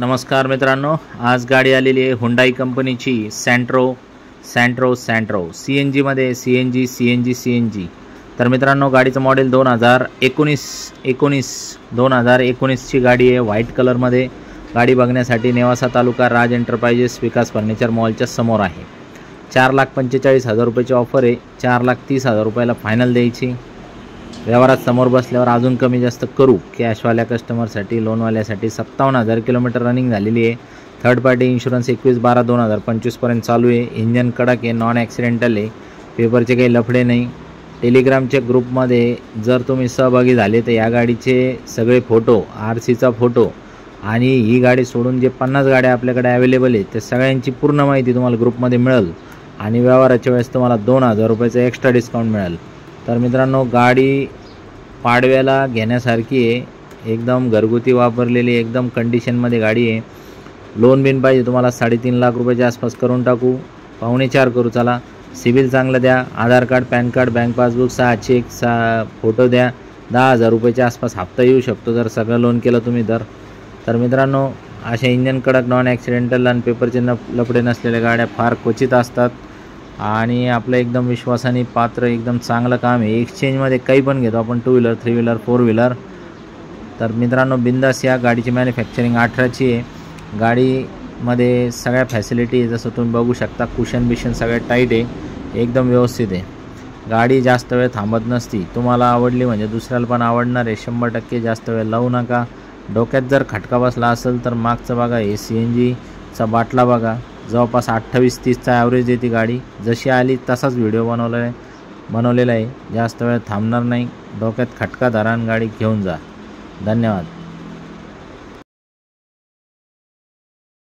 नमस्कार मित्रांनो, आज गाडी आलेली आहे हुंडाई कंपनीची सँट्रो सी एन जीमध्ये सी एन जी। तर मित्रांनो, गाडीचं मॉडेल 2019ची गाडी आहे। व्हाईट कलरमध्ये गाडी बघण्यासाठी नेवासा तालुका राज एंटरप्राइजेस विकास फर्निचर मॉलच्या समोर आहे। 4,45,000 रुपयाची ऑफर आहे। 4,30,000 रुपयाला फायनल द्यायची। व्यवहारात समोर बसल्यावर अजून कमी जास्त करू। कॅशवाल्या कस्टमरसाठी, लोनवाल्यासाठी 57,000 किलोमीटर रनिंग झालेली आहे। थर्ड पार्टी इन्शुरन्स 21/12/2025 पर्यंत चालू आहे। इंजन कडक आहे, नॉन ॲक्सिडेंटल आहे, पेपरचे काही लफडे नाही। टेलिग्रामच्या ग्रुपमध्ये जर तुम्ही सहभागी झाले तर या गाडीचे सगळे फोटो, RCचा फोटो आणि ही गाडी सोडून जे 50 गाड्या आपल्याकडे अवेलेबल आहेत त्या सगळ्यांची पूर्ण माहिती तुम्हाला ग्रुपमध्ये मिळेल आणि व्यवहाराच्या वेळेस तुम्हाला 2,000 रुपयाचं एक्स्ट्रा डिस्काउंट मिळेल। तर मित्रांनो, गाडी पाडव्याला घेण्यासारखी आहे, एकदम घरगुती वापरलेली, एकदम कंडिशनमध्ये गाडी आहे। लोन बिन पाहिजे तुम्हाला 3.5 लाख रुपयाच्या आसपास करून टाकू, 4.25 करू। चला, सिबिल चांगलं द्या, Aadhaar card, PAN card, bank passbook, 6 cheque, 6 photo द्या। 10,000 रुपयाच्या आसपास हप्ता येऊ शकतो जर सगळं लोन केलं तुम्ही तर मित्रांनो, अशा इंजन कडक, नॉन ॲक्सिडेंटल आणि पेपरचे लफडे नसलेल्या गाड्या फार क्वचित असतात आणि आपलं एकदम विश्वासाने पात्र, एकदम चांगलं काम आहे। एक्सचेंजमध्ये काही पण घेतो आपण, 2 व्हीलर, 3 व्हीलर, 4 व्हीलर। तर मित्रांनो, बिंदास या। गाडीची मॅन्युफॅक्चरिंग 18ची आहे। गाडीमध्ये सगळ्या फॅसिलिटी जसं तुम्ही बघू शकता, कुशन बिशन सगळ्या टाईट आहे, एकदम व्यवस्थित आहे। गाडी जास्त वेळ थांबत नसती। तुम्हाला आवडली म्हणजे दुसऱ्याला पण आवडणार आहे 100%। जास्त वेळ लावू नका। डोक्यात जर खटका बसला असेल तर मागचं बघा, हे CNGचा बाटला बघा, जवळपास 28-30चा ॲव्हरेज देते गाडी। जशी आली तसाच व्हिडिओ बनवलेला आहे। जास्त वेळ थांबणार नाही। डोक्यात खटका धरा आणि गाडी घेऊन जा। धन्यवाद।